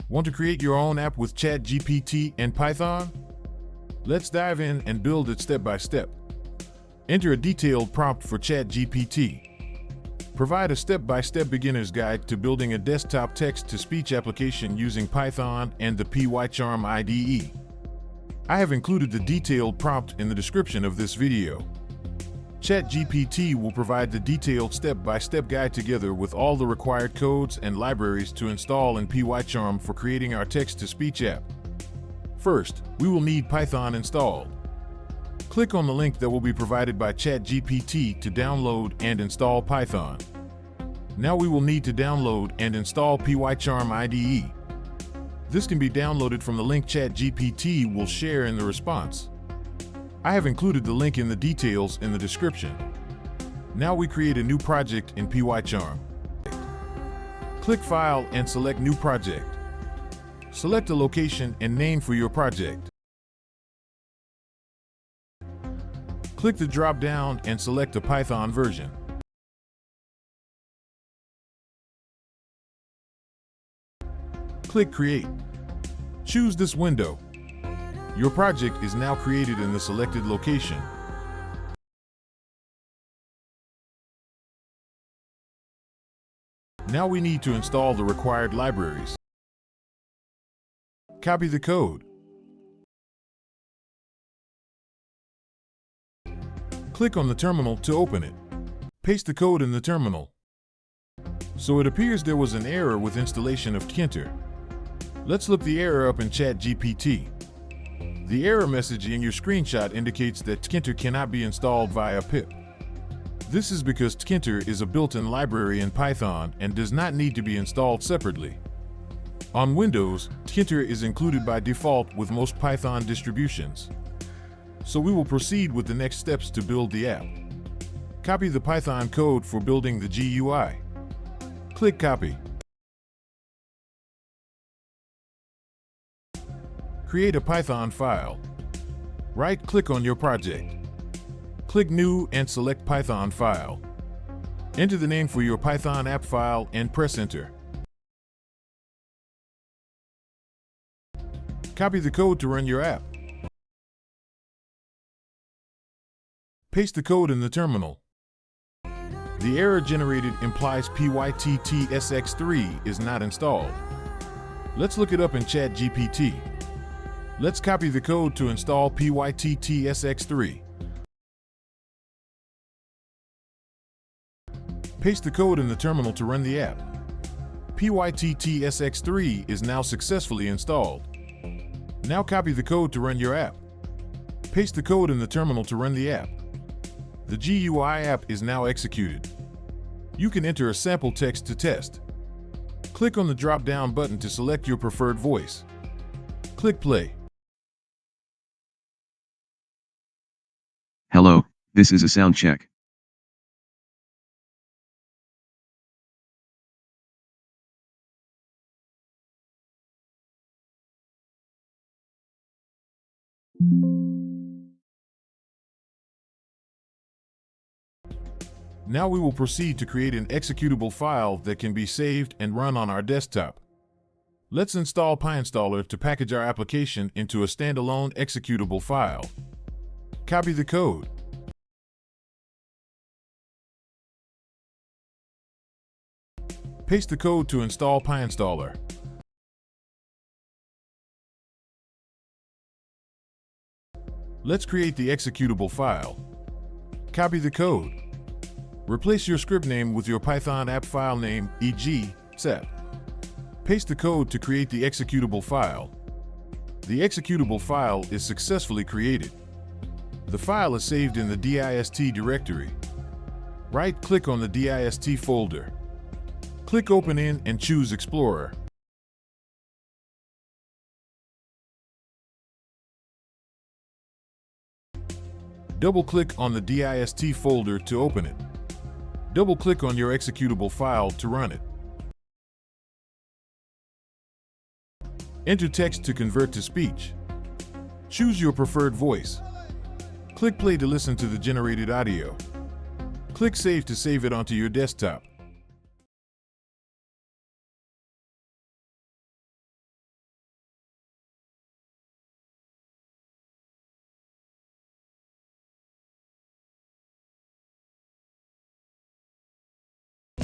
Want to create your own app with ChatGPT and Python? Let's dive in and build it step by step. Enter a detailed prompt for ChatGPT. Provide a step-by-step beginner's guide to building a desktop text-to-speech application using Python and the PyCharm IDE. I have included the detailed prompt in the description of this video. ChatGPT will provide the detailed step-by-step guide together with all the required codes and libraries to install in PyCharm for creating our text-to-speech app. First, we will need Python installed. Click on the link that will be provided by ChatGPT to download and install Python. Now we will need to download and install PyCharm IDE. This can be downloaded from the link ChatGPT will share in the response. I have included the link in the details in the description. Now we create a new project in PyCharm. Click File and select New Project. Select a location and name for your project. Click the drop-down and select a Python version. Click Create. Choose this window. Your project is now created in the selected location. Now we need to install the required libraries. Copy the code. Click on the terminal to open it. Paste the code in the terminal. So it appears there was an error with installation of Tkinter. Let's look the error up in ChatGPT. The error message in your screenshot indicates that Tkinter cannot be installed via pip. This is because Tkinter is a built-in library in Python and does not need to be installed separately. On Windows, Tkinter is included by default with most Python distributions. So we will proceed with the next steps to build the app. Copy the Python code for building the GUI. Click Copy. Create a Python file. Right-click on your project. Click New and select Python file. Enter the name for your Python app file and press Enter. Copy the code to run your app. Paste the code in the terminal. The error generated implies PyTTSX3 is not installed. Let's look it up in ChatGPT. Let's copy the code to install PyTTSX3. Paste the code in the terminal to run the app. PyTTSX3 is now successfully installed. Now copy the code to run your app. Paste the code in the terminal to run the app. The GUI app is now executed. You can enter a sample text to test. Click on the drop-down button to select your preferred voice. Click Play. Hello, this is a sound check. Now we will proceed to create an executable file that can be saved and run on our desktop. Let's install PyInstaller to package our application into a standalone executable file. Copy the code. Paste the code to install PyInstaller. Let's create the executable file. Copy the code. Replace your script name with your Python app file name, e.g., sap. Paste the code to create the executable file. The executable file is successfully created. The file is saved in the dist directory. Right-click on the dist folder. Click Open In and choose Explorer. Double-click on the dist folder to open it. Double-click on your executable file to run it. Enter text to convert to speech. Choose your preferred voice. Click Play to listen to the generated audio. Click Save to save it onto your desktop.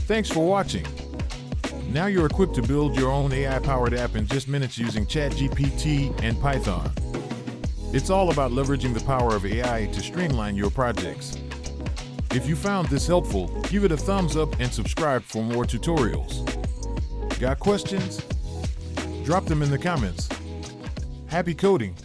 Thanks for watching. Now you're equipped to build your own AI-powered app in just minutes using ChatGPT and Python. It's all about leveraging the power of AI to streamline your projects. If you found this helpful, give it a thumbs up and subscribe for more tutorials. Got questions? Drop them in the comments. Happy coding!